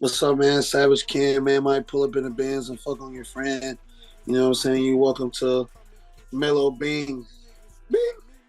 What's up, man? Savage Ken, man, might pull up in the Benz and fuck on your friend. You know what I'm saying? You welcome to Mellow Bing. Bing.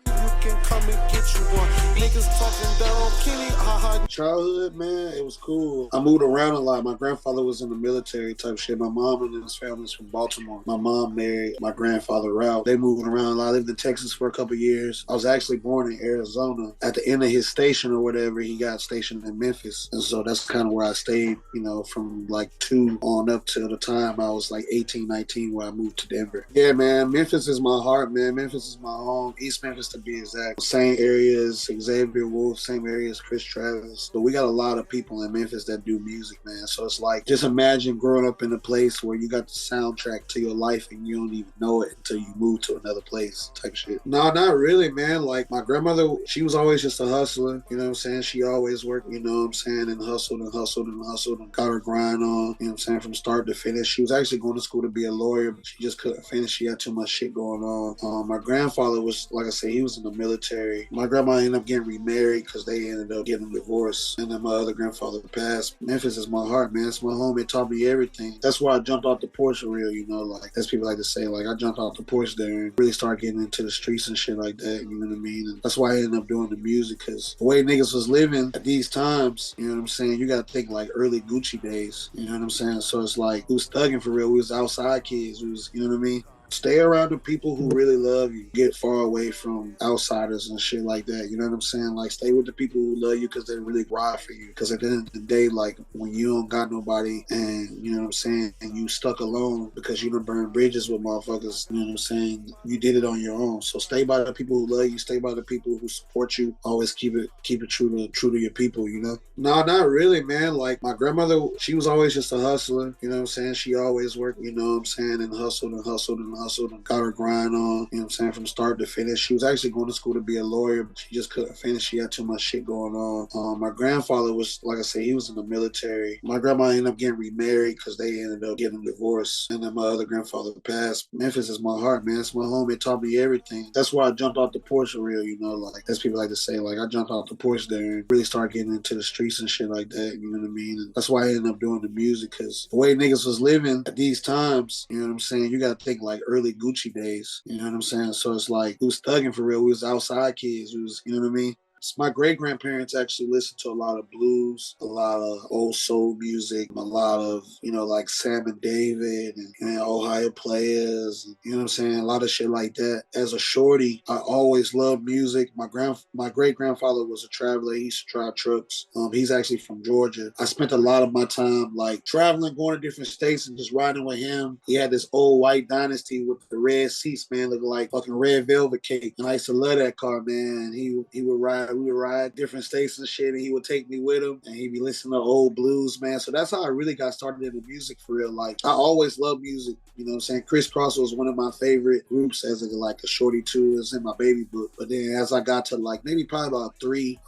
You can come and get you one. Niggas talking down Kenny, haha. Childhood, man, it was cool. I moved around a lot. My grandfather was in the military type shit. My mom and his family's from Baltimore. My mom married my grandfather Ralph. They moved around a lot. I lived in Texas for a couple years. I was actually born in Arizona. At the end of his station or whatever, he got stationed in Memphis. And so that's kind of where I stayed, you know, from like 2 on up till the time I was like 18, 19 where I moved to Denver. Yeah, man, Memphis is my heart, man. Memphis is my home. East Memphis to be exact. Same area as Xavier Wolf, same area as Chris Travis. But we got a lot of people in Memphis that do music, man. So it's like, just imagine growing up in a place where you got the soundtrack to your life and you don't even know it until you move to another place type shit. No, not really, man. Like my grandmother, she was always just a hustler. You know what I'm saying? She always worked, you know what I'm saying, and hustled and hustled and hustled and got her grind on, you know what I'm saying, from start to finish. She was actually going to school to be a lawyer, but she just couldn't finish. She had too much shit going on. My grandfather was, like I said, he was in the military. My grandma ended up getting remarried because they ended up getting a divorce. And then my other grandfather passed. Memphis is my heart, man. It's my home. It taught me everything. That's why I jumped off the porch for real, you know, like, as people like to say, like, I jumped off the porch there and really started getting into the streets and shit like that, you know what I mean? And that's why I ended up doing the music, because the way niggas was living at these times, you know what I'm saying, you gotta think like early Gucci days, you know what I'm saying? So it's like, we was thugging for real. We was outside kids. We was, you know what I mean? Stay around the people who really love you. Get far away from outsiders and shit like that. You know what I'm saying? Like, stay with the people who love you because they really ride for you. Because at the end of the day, like, when you don't got nobody and, you know what I'm saying, and you stuck alone because you done burned bridges with motherfuckers, you know what I'm saying, you did it on your own. So stay by the people who love you. Stay by the people who support you. Always keep it true to your people, you know? No, not really, man. Like, my grandmother, she was always just a hustler. You know what I'm saying? She always worked, you know what I'm saying, and hustled and hustled and hustled and got her grind on, you know what I'm saying, from start to finish. She was actually going to school to be a lawyer, but she just couldn't finish. She had too much shit going on. My grandfather was, like I said, he was in the military. My grandma ended up getting remarried because they ended up getting a divorce. And then my other grandfather passed. Memphis is my heart, man. It's my home. It taught me everything. That's why I jumped off the porch for real, you know, like, as people like to say, like, I jumped off the porch there and really started getting into the streets and shit like that, you know what I mean? And that's why I ended up doing the music, because the way niggas was living at these times, you know what I'm saying, you gotta think like early Gucci days, you know what I'm saying? So it's like, we was thugging for real. We was outside kids. We was, you know what I mean? My great grandparents actually listened to a lot of blues, a lot of old soul music, a lot of, you know, like Sam and David and, you know, Ohio Players, and, you know what I'm saying? A lot of shit like that. As a shorty, I always loved music. My great grandfather was a traveler. He used to drive trucks. He's actually from Georgia. I spent a lot of my time like traveling, going to different states and just riding with him. He had this old white Dynasty with the red seats, man, looking like fucking red velvet cake. And I used to love that car, man. He would ride. We would ride different states and shit, and he would take me with him, and he'd be listening to old blues, man. So that's how I really got started in the music for real. Like, I always loved music, you know what I'm saying? Criss Cross was one of my favorite groups as a shorty too. It was in my baby book. But then as I got to like maybe probably about 3,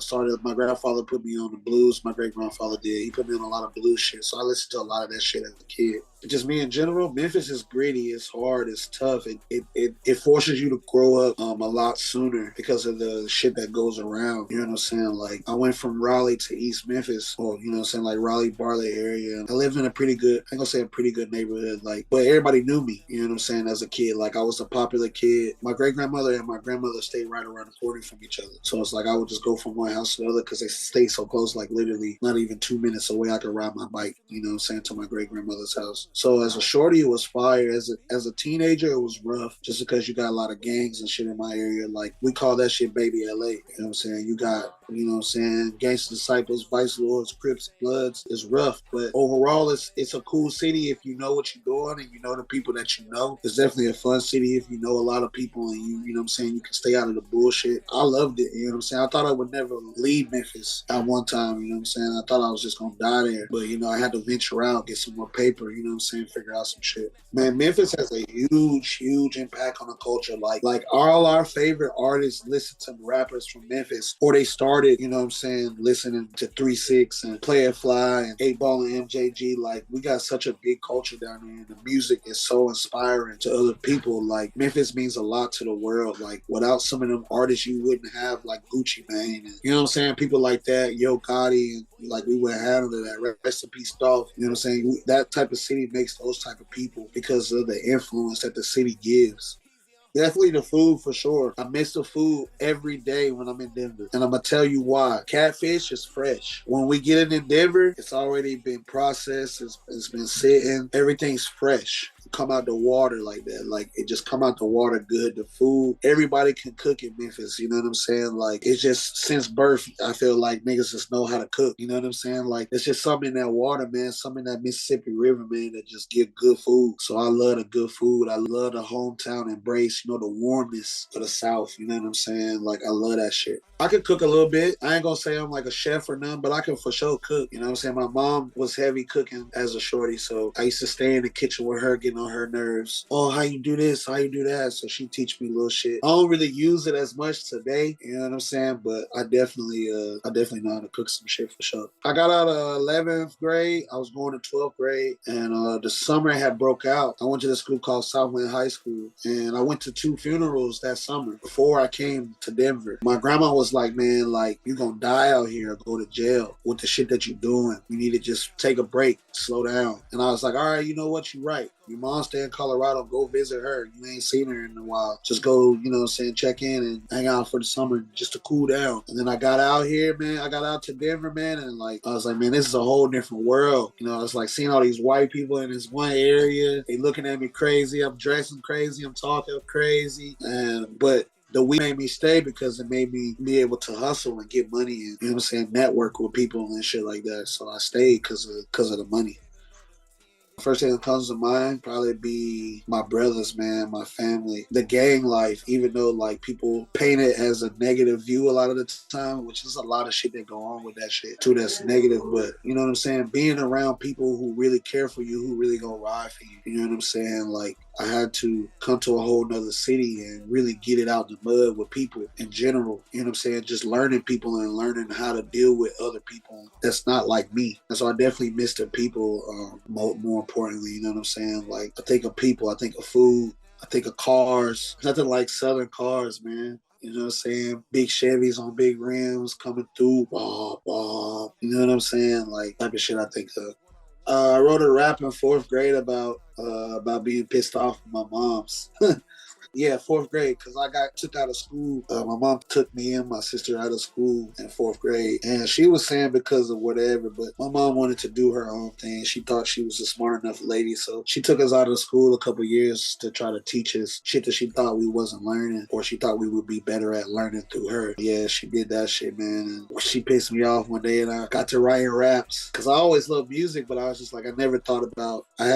my grandfather put me on the blues. My great grandfather did. He put me on a lot of blues shit. So I listened to a lot of that shit as a kid. Just me in general, Memphis is gritty, it's hard, it's tough. It forces you to grow up a lot sooner because of the shit that goes around. You know what I'm saying? Like, I went from Raleigh to East Memphis, or, you know what I'm saying, like Raleigh, Barley area. I lived in a pretty good, I ain't gonna say a pretty good neighborhood, like, but everybody knew me, you know what I'm saying, as a kid. Like, I was a popular kid. My great grandmother and my grandmother stayed right around the corner from each other. So it's like I would just go from one house to the other because they stay so close, like literally not even 2 minutes away. I could ride my bike, you know what I'm saying, to my great grandmother's house. So as a shorty, it was fire. As a teenager, it was rough just because you got a lot of gangs and shit in my area. Like, we call that shit Baby LA. You know what I'm saying? You got, you know what I'm saying, Gangsta Disciples, Vice Lords, Crips, Bloods. It's rough, but overall, it's a cool city if you know what you're doing and you know the people that you know. It's definitely a fun city if you know a lot of people and you know what I'm saying, you can stay out of the bullshit. I loved it, you know what I'm saying? I thought I would never leave Memphis at one time, you know what I'm saying? I thought I was just gonna die there, but, you know, I had to venture out, get some more paper, you know what I'm saying, figure out some shit. Man, Memphis has a huge impact on the culture. Like all our favorite artists listen to rappers from Memphis, or they started, you know what I'm saying, listening to 3-6 and Play It Fly and 8 Ball and MJG. Like, we got such a big culture down there, and the music is so inspiring to other people. Like, Memphis means a lot to the world. Like, without some of them artists, you wouldn't have like Gucci Mane, and, you know what I'm saying, people like that, Yo Gotti, and like we wouldn't have none of that. Rest in peace, Dolph. You know what I'm saying? That type of city makes those type of people because of the influence that the city gives. Definitely the food for sure. I miss the food every day when I'm in Denver. And I'm going to tell you why. Catfish is fresh. When we get it in Denver, it's already been processed. It's been sitting. Everything's fresh. Come out the water like that. Like, it just come out the water good. The food, everybody can cook in Memphis. You know what I'm saying? Like, it's just since birth, I feel like niggas just know how to cook. You know what I'm saying? Like, it's just something in that water, man. Something in that Mississippi River, man, that just give good food. So I love the good food. I love the hometown embrace, you know, the warmness of the South. You know what I'm saying? Like, I love that shit. I could cook a little bit. I ain't gonna say I'm like a chef or nothing, but I can for sure cook. You know what I'm saying? My mom was heavy cooking as a shorty, so I used to stay in the kitchen with her, getting on her nerves. Oh, how you do this? How you do that? So she teach me little shit. I don't really use it as much today, you know what I'm saying? But I definitely know how to cook some shit for sure. I got out of 11th grade. I was going to 12th grade, and the summer had broke out. I went to this school called Southland High School, and I went to 2 funerals that summer before I came to Denver. My grandma was like, man, like, you gonna die out here or go to jail with the shit that you're doing. You need to just take a break, slow down. And I was like, all right, you know what? You're right. Your mom stay in Colorado, go visit her. You ain't seen her in a while. Just go, you know what I'm saying, check in and hang out for the summer just to cool down. And then I got out here, man. I got out to Denver, man, and like, I was like, man, this is a whole different world. You know, it's like seeing all these white people in this one area. They looking at me crazy. I'm dressing crazy. I'm talking crazy. But the weed made me stay because it made me be able to hustle and get money and, you know what I'm saying, network with people and shit like that. So I stayed because of the money. First thing that comes to mind probably be my brothers, man, my family, the gang life, even though like people paint it as a negative view a lot of the time, which is a lot of shit that go on with that shit too that's negative. But you know what I'm saying? Being around people who really care for you, who really gonna ride for you. You know what I'm saying? Like, I had to come to a whole nother city and really get it out the mud with people in general. You know what I'm saying? Just learning people and learning how to deal with other people that's not like me. And so I definitely miss the people more importantly. You know what I'm saying? Like, I think of people, I think of food, I think of cars. Nothing like Southern cars, man. You know what I'm saying? Big Chevys on big rims coming through. Bob, bob. You know what I'm saying? Like, type of shit I think of. I wrote a rap in 4th grade about being pissed off with my mom's. Yeah, 4th grade, because I got took out of school. My mom took me and my sister out of school in 4th grade. And she was saying because of whatever, but my mom wanted to do her own thing. She thought she was a smart enough lady. So she took us out of school a couple years to try to teach us shit that she thought we wasn't learning, or she thought we would be better at learning through her. Yeah, she did that shit, man. And she pissed me off one day, and I got to writing raps. Because I always loved music, but I was just like, I had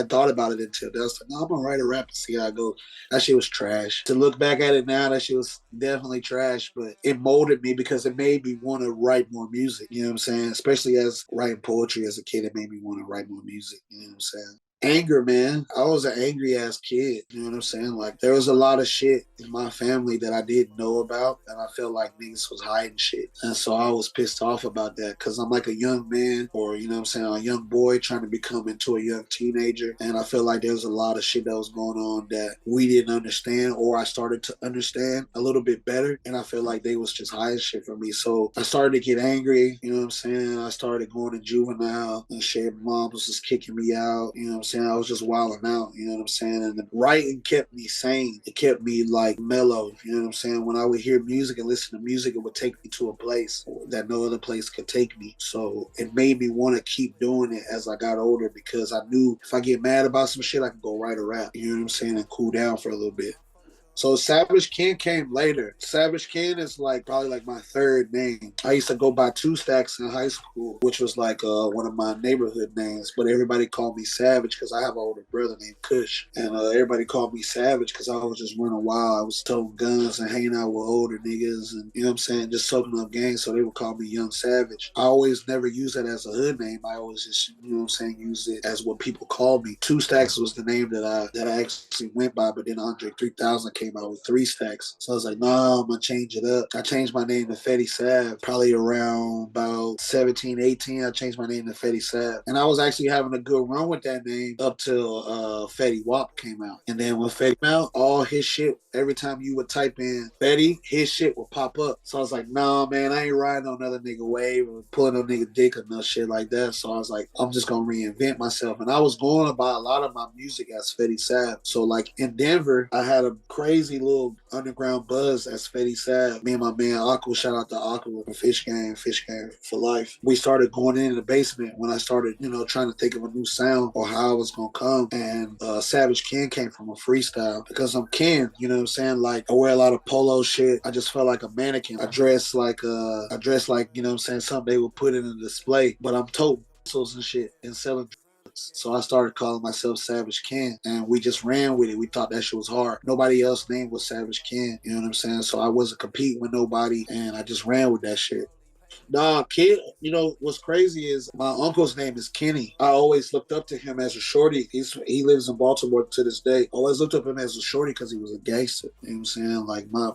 thought about it until then. I was like, no, I'm going to write a rap and see how it goes. That shit was trash. To look back at it now, that shit was definitely trash, but it molded me because it made me want to write more music. You know what I'm saying? Especially as writing poetry as a kid, it made me want to write more music. You know what I'm saying? Anger, man. I was an angry ass kid. You know what I'm saying? Like, there was a lot of shit in my family that I didn't know about, and I felt like niggas was hiding shit. And so I was pissed off about that because I'm like a young man, or, you know what I'm saying, a young boy trying to become into a young teenager. And I feel like there was a lot of shit that was going on that we didn't understand, or I started to understand a little bit better. And I feel like they was just hiding shit from me. So I started to get angry. You know what I'm saying? I started going to juvenile and shit. My mom was just kicking me out. You know what I'm saying? I was just wilding out, you know what I'm saying? And the writing kept me sane. It kept me like mellow, you know what I'm saying? When I would hear music and listen to music, it would take me to a place that no other place could take me. So it made me want to keep doing it as I got older, because I knew if I get mad about some shit, I could go write a rap, you know what I'm saying, and cool down for a little bit. So Savage Ken came later. Savage Ken is like probably like my third name. I used to go by Two Stacks in high school, which was like one of my neighborhood names. But everybody called me Savage because I have an older brother named Kush, and everybody called me Savage because I was just running wild. I was toting guns and hanging out with older niggas, and you know what I'm saying, just soaking up gangs. So they would call me Young Savage. I always never used that as a hood name. I always just, you know what I'm saying, used it as what people called me. Two Stacks was the name that I actually went by, but then Andre 3000 came out with Three Stacks. So I was like, nah, I'm gonna change it up. I changed my name to Fetty Sav probably around about 17, 18. I changed my name to Fetty Sav. And I was actually having a good run with that name up till Fetty Wap came out. And then when Fetty came out, all his shit, every time you would type in Fetty, his shit would pop up. So I was like, nah, man, I ain't riding on another nigga wave or pulling no nigga dick or no shit like that. So I was like, I'm just gonna reinvent myself. And I was going about a lot of my music as Fetty Sav. So like in Denver, I had a crazy little underground buzz as Fetty Sav. Me and my man Aqua, shout out to Aqua from Fish Game for life. We started going in the basement when I started, you know, trying to think of a new sound or how I was gonna come. And Savage Ken came from a freestyle because I'm Ken, you know what I'm saying? Like I wear a lot of polo shit. I just felt like a mannequin. I dress like you know what I'm saying, something they would put in a display, but I'm toting pencils and shit and selling. So I started calling myself Savage Ken, and we just ran with it. We thought that shit was hard. Nobody else's name was Savage Ken, you know what I'm saying? So I wasn't competing with nobody, and I just ran with that shit. Nah, kid, you know, what's crazy is my uncle's name is Kenny. I always looked up to him as a shorty. He lives in Baltimore to this day. Always looked up him as a shorty because he was a gangster. You know what I'm saying? Like my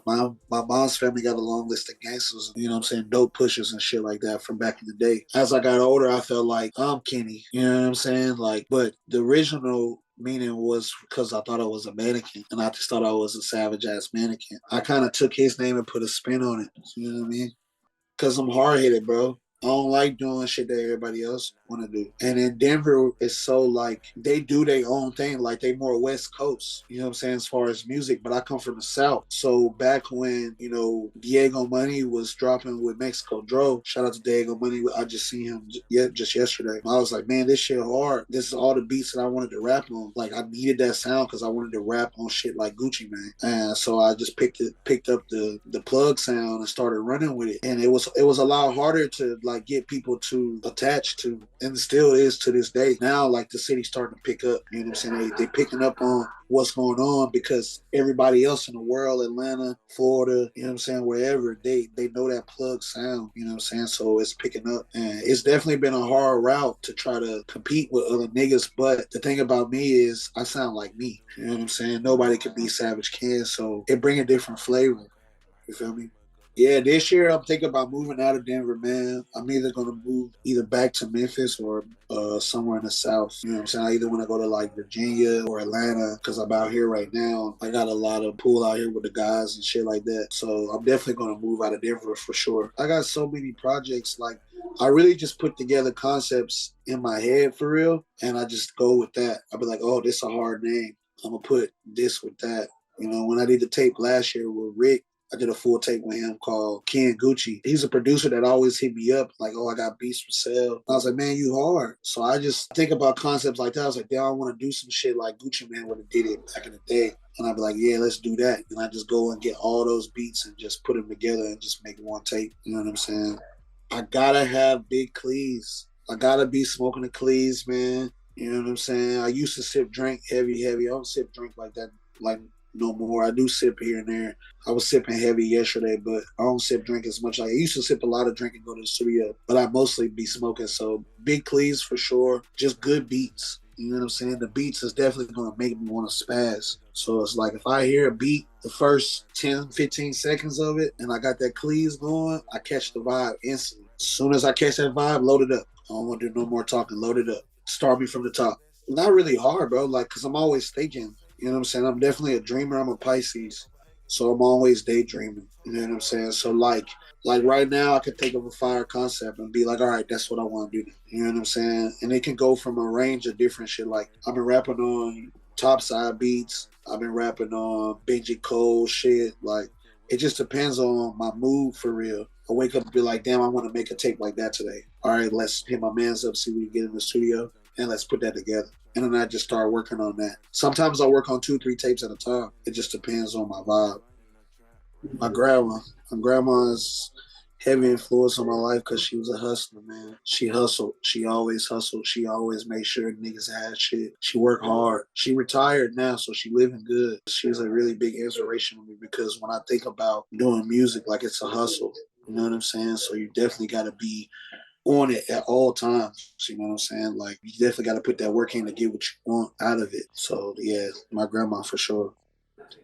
mom's family got a long list of gangsters, you know what I'm saying, dope pushers and shit like that from back in the day. As I got older, I felt like I'm Kenny. You know what I'm saying? Like, but the original meaning was because I thought I was a mannequin, and I just thought I was a savage ass mannequin. I kind of took his name and put a spin on it. You know what I mean? Because I'm hard-headed, bro. I don't like doing shit that everybody else want to do. And in Denver, it's so like they do their own thing. Like they more West Coast, you know what I'm saying, as far as music. But I come from the South. So back when, you know, Diego Money was dropping with Mexico Dro, shout out to Diego Money. I just seen him just yesterday. I was like, man, this shit hard. This is all the beats that I wanted to rap on. Like I needed that sound because I wanted to rap on shit like Gucci Mane. And so I just picked up the plug sound and started running with it. And it was a lot harder to like get people to attach to, and still is to this day. Now like the city's starting to pick up, you know what I'm saying? They picking up on what's going on because everybody else in the world, Atlanta, Florida, you know what I'm saying, wherever, they know that plug sound, you know what I'm saying? So it's picking up, and it's definitely been a hard route to try to compete with other niggas. But the thing about me is I sound like me, you know what I'm saying? Nobody could be Savage Ken, so it bring a different flavor. You feel me? Yeah, this year I'm thinking about moving out of Denver, man. I'm either going to move either back to Memphis or somewhere in the South. You know what I'm saying? I either want to go to like Virginia or Atlanta because I'm out here right now. I got a lot of pool out here with the guys and shit like that. So I'm definitely going to move out of Denver for sure. I got so many projects. Like I really just put together concepts in my head for real, and I just go with that. I'll be like, oh, this is a hard name. I'm going to put this with that. You know, when I did the tape last year with Rick, I did a full tape with him called Ken Gucci. He's a producer that always hit me up like, oh, I got beats for sale. I was like, man, you hard. So I just think about concepts like that. I was like, damn, I want to do some shit like Gucci Mane would have did it back in the day. And I'd be like, yeah, let's do that. And I just go and get all those beats and just put them together and just make one tape. You know what I'm saying? I gotta have big Cleezus. I gotta be smoking the Cleezus, man. You know what I'm saying? I used to sip drink heavy. I don't sip drink like that, like no more. I do sip here and there. I was sipping heavy yesterday, but I don't sip drink as much. I used to sip a lot of drink and go to the studio, but I mostly be smoking. So big Cleezus for sure. Just good beats. You know what I'm saying? The beats is definitely going to make me want to spaz. So it's like if I hear a beat, the first 10, 15 seconds of it, and I got that Cleezus going, I catch the vibe instantly. As soon as I catch that vibe, load it up. I don't want to do no more talking. Load it up. Start me from the top. Not really hard, bro, like, because I'm always thinking. You know what I'm saying? I'm definitely a dreamer. I'm a Pisces. So I'm always daydreaming. You know what I'm saying? So like right now I could think of a fire concept and be like, all right, that's what I want to do. You know what I'm saying? And it can go from a range of different shit. Like I've been rapping on Topside beats. I've been rapping on Benji Cole shit. Like it just depends on my mood for real. I wake up and be like, damn, I want to make a tape like that today. All right, let's hit my mans up, see if we can get in the studio. and let's put that together. And then I just start working on that. Sometimes I work on 2-3 tapes at a time. It just depends on my vibe. My grandma is heavy influence on my life because she was a hustler, man. She hustled. She always hustled. She always made sure niggas had shit. She worked hard. She retired now, so she living good. She's a really big inspiration to me because when I think about doing music, like it's a hustle. You know what I'm saying? So you definitely got to be on it at all times. You know what I'm saying? Like you definitely got to put that work in to get what you want out of it. So yeah, my grandma for sure.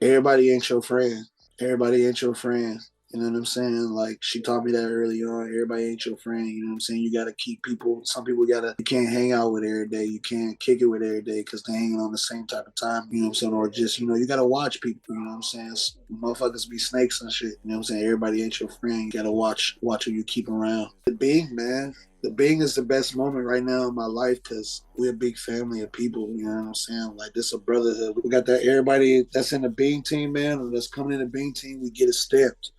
Everybody ain't your friend. Everybody ain't your friend. You know what I'm saying? Like she taught me that early on. Everybody ain't your friend. You know what I'm saying? You gotta keep people. Some people you can't hang out with every day. You can't kick it with every day because they hanging on the same type of time. You know what I'm saying? Or just you gotta watch people. You know what I'm saying? Motherfuckers be snakes and shit. You know what I'm saying? Everybody ain't your friend. You gotta watch who you keep around. The Bing, man. The Bing is the best moment right now in my life because we're a big family of people. You know what I'm saying? Like this a brotherhood. We got that everybody that's in the Bing team, man, or that's coming in the Bing team. We get it stamped.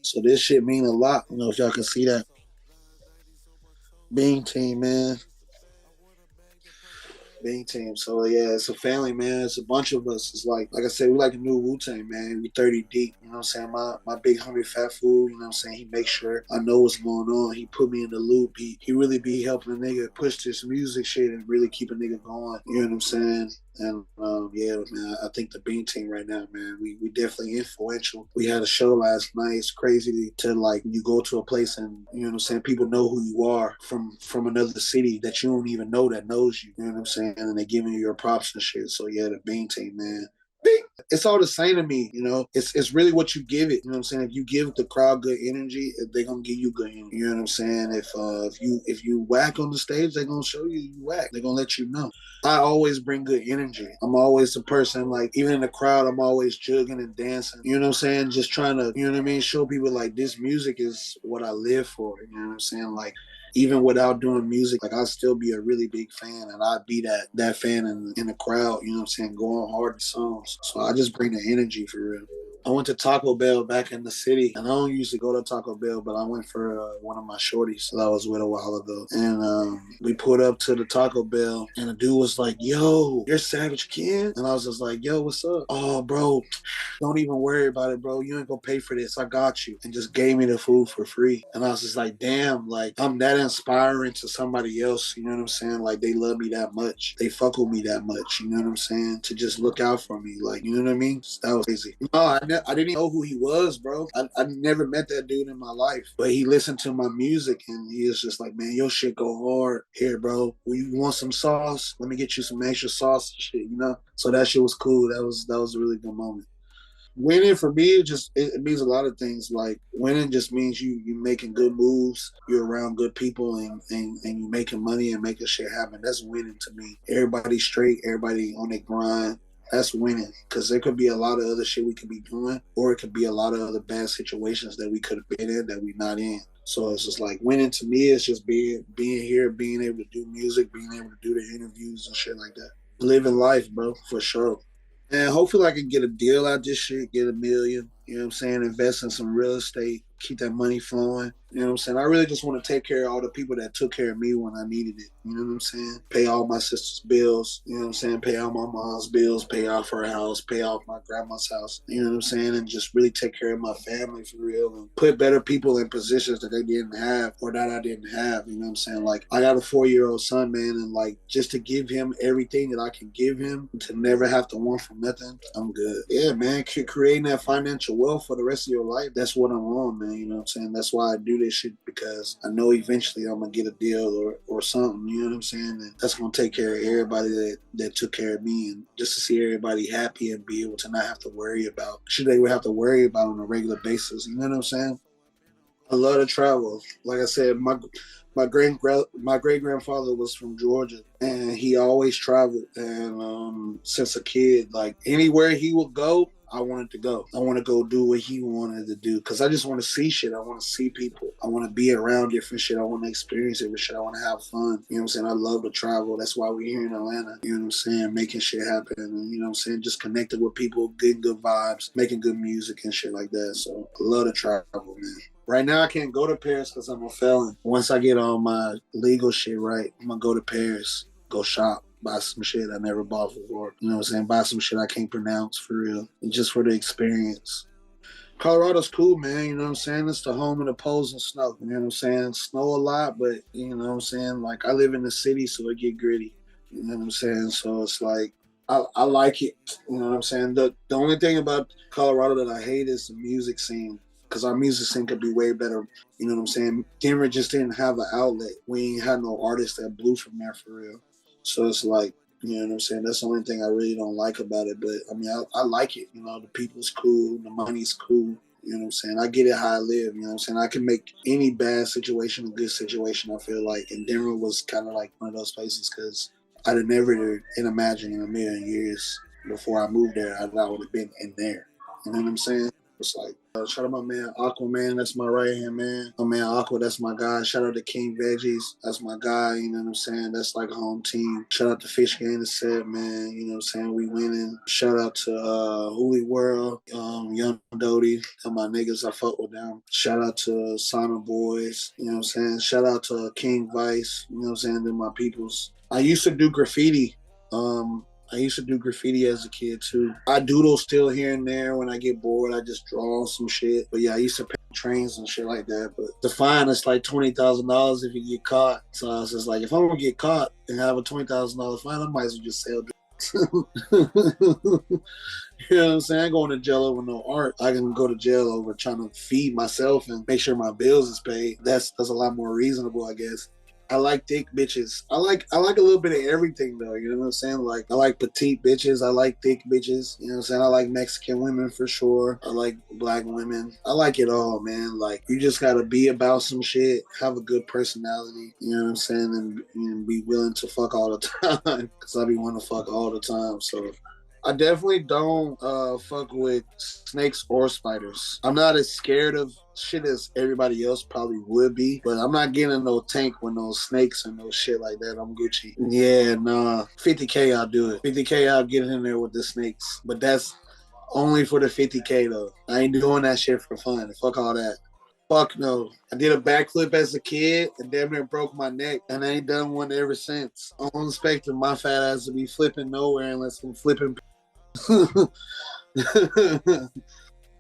So this shit mean a lot. You know if y'all can see that Bing team, man. Bing team. So yeah, it's a family, man. It's a bunch of us. It's like I said, we like a new Wu-Tang, man. We 30 deep. You know what I'm saying? My big homie Fat Fool, you know what I'm saying? He makes sure I know what's going on. He put me in the loop. He really be helping a nigga push this music shit and really keep a nigga going. You know what I'm saying? And yeah, man, I think the Bean team right now, man, we definitely influential. We had a show last night. It's crazy to like you go to a place and you know what I'm saying, people know who you are from another city that you don't even know that knows you. You know what I'm saying? And they giving you your props and shit. So yeah, the Bean team, man. It's all the same to me, you know. It's really what you give it. You know what I'm saying? If you give the crowd good energy, they're gonna give you good energy. You know what I'm saying? If you whack on the stage, they're gonna show you whack. They're gonna let you know. I always bring good energy. I'm always the person, like, even in the crowd, I'm always jugging and dancing. You know what I'm saying? Just trying to, you know what I mean, show people like this music is what I live for. You know what I'm saying? Like, even without doing music, like I'll still be a really big fan and I'd be that fan in the crowd, you know what I'm saying, going hard in songs. So I just bring the energy for real. I went to Taco Bell back in the city, and I don't usually go to Taco Bell, but I went for one of my shorties that I was with a while ago. And we pulled up to the Taco Bell, and the dude was like, "Yo, you're Savage Kid?" And I was just like, "Yo, what's up?" "Oh, bro, don't even worry about it, bro. You ain't gonna pay for this. I got you." And just gave me the food for free. And I was just like, damn, like I'm that inspiring to somebody else. You know what I'm saying? Like they love me that much. They fuck with me that much. You know what I'm saying? To just look out for me. Like, you know what I mean? That was crazy. No, I didn't even know who he was, bro. I never met that dude in my life. But he listened to my music and he was just like, man, your shit go hard. Here, bro. You want some sauce? Let me get you some extra sauce and shit, you know? So that shit was cool. That was a really good moment. Winning for me, it means a lot of things. Like winning just means you making good moves, you're around good people, and you making money and making shit happen. That's winning to me. Everybody straight, everybody on their grind. That's winning, because there could be a lot of other shit we could be doing, or it could be a lot of other bad situations that we could have been in that we're not in. So it's just like winning to me is just being here, being able to do music, being able to do the interviews and shit like that. Living life, bro, for sure. And hopefully I can get a deal out this shit, get $1 million, you know what I'm saying, invest in some real estate, keep that money flowing. You know what I'm saying? I really just want to take care of all the people that took care of me when I needed it. You know what I'm saying? Pay all my sister's bills. You know what I'm saying? Pay all my mom's bills, pay off her house, pay off my grandma's house. You know what I'm saying? And just really take care of my family for real and put better people in positions that they didn't have or that I didn't have. You know what I'm saying? Like, I got a 4-year-old son, man, and like just to give him everything that I can give him, to never have to want for nothing, I'm good. Yeah, man, creating that financial wealth for the rest of your life, that's what I'm on, man. You know what I'm saying? That's why I do this shit, because I know eventually I'm gonna get a deal or something, you know what I'm saying? And that's gonna take care of everybody that took care of me, and just to see everybody happy and be able to not have to worry about shit they would have to worry about on a regular basis. You know what I'm saying? I love to travel. Like I said, my great grandfather was from Georgia, and he always traveled. And since a kid, like anywhere he would go, I wanted to go. I want to go do what he wanted to do, because I just want to see shit. I want to see people. I want to be around different shit. I want to experience different shit. I want to have fun. You know what I'm saying? I love to travel. That's why we're here in Atlanta. You know what I'm saying? Making shit happen. And, you know what I'm saying? Just connecting with people, getting good vibes, making good music and shit like that. So I love to travel, man. Right now, I can't go to Paris because I'm a felon. Once I get all my legal shit right, I'm going to go to Paris. go shop, buy some shit I never bought before. You know what I'm saying? Buy some shit I can't pronounce for real. And just for the experience. Colorado's cool, man. You know what I'm saying? It's the home of the poles and snow. You know what I'm saying? Snow a lot, but you know what I'm saying? Like, I live in the city, so it get gritty. You know what I'm saying? So it's like, I like it. You know what I'm saying? The only thing about Colorado that I hate is the music scene. Because our music scene could be way better. You know what I'm saying? Denver just didn't have an outlet. We ain't had no artists that blew from there for real. So it's like, you know what I'm saying? That's the only thing I really don't like about it. But I mean, I like it. You know, the people's cool, the money's cool. You know what I'm saying? I get it how I live. You know what I'm saying? I can make any bad situation a good situation, I feel like. And Denver was kind of like one of those places because I'd have never imagined in a million years before I moved there, I would have been in there. You know what I'm saying? It's like, shout out my man Aquaman, that's my right hand man. My man Aqua, that's my guy. Shout out to King Veggies, that's my guy. You know what I'm saying? That's like a home team. Shout out to Fish Gang the Set, man. You know what I'm saying? We winning. Shout out to Holy World, Young Doty, and my niggas, I fuck with them. Shout out to Simon Boys, you know what I'm saying? Shout out to King Vice, you know what I'm saying? They're my peoples. I used to do graffiti. I used to do graffiti as a kid too. I doodle still here and there when I get bored. I just draw some shit. But yeah, I used to paint trains and shit like that. But the fine is like $20,000 if you get caught. So I was just like, if I'm gonna get caught and have a $20,000 fine, I might as well just sell drugs. You know what I'm saying? I ain't going to jail over no art. I can go to jail over trying to feed myself and make sure my bills is paid. That's a lot more reasonable, I guess. I like thick bitches. I like a little bit of everything though. You know what I'm saying? Like, I like petite bitches. I like thick bitches. You know what I'm saying? I like Mexican women for sure. I like black women. I like it all, man. Like, you just gotta be about some shit, have a good personality. You know what I'm saying? And be willing to fuck all the time. Cause I be wanting to fuck all the time. So I definitely don't fuck with snakes or spiders. I'm not as scared of shit as everybody else probably would be, but I'm not getting in no tank with no snakes and no shit like that. I'm Gucci. Yeah, nah. 50K, I'll do it. 50K, I'll get in there with the snakes. But that's only for the 50K though. I ain't doing that shit for fun. Fuck all that. Fuck no. I did a backflip as a kid and damn near broke my neck, and I ain't done one ever since. I don't expect my fat ass to be flipping nowhere unless I'm flipping.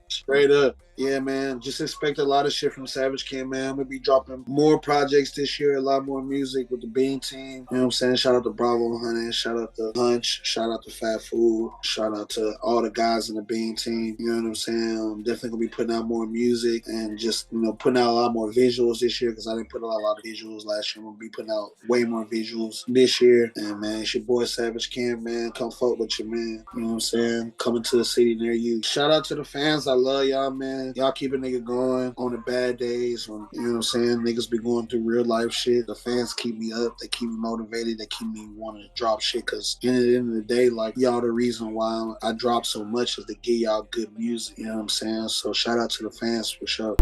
Straight up. Yeah, man. Just expect a lot of shit from Savage King, man. I'm gonna be dropping more projects this year, a lot more music with the Bean team. You know what I'm saying? Shout out to Bravo Honey, shout out to Hunch, shout out to Fat Food, shout out to all the guys in the Bean team. You know what I'm saying? I'm definitely gonna be putting out more music and just, you know, putting out a lot more visuals this year because I didn't put out a lot of visuals last year. I'm gonna be putting out way more visuals this year. And man, it's your boy Savage King, man. Come fuck with you, man. You know what I'm saying? Coming to a city near you. Shout out to the fans. I love y'all, man. Y'all keep a nigga going on the bad days when, you know what I'm saying, niggas be going through real life shit. The fans keep me up. They keep me motivated. They keep me wanting to drop shit because in the end of the day, like, y'all the reason why I drop so much is to give y'all good music. You know what I'm saying? So shout out to the fans for sure.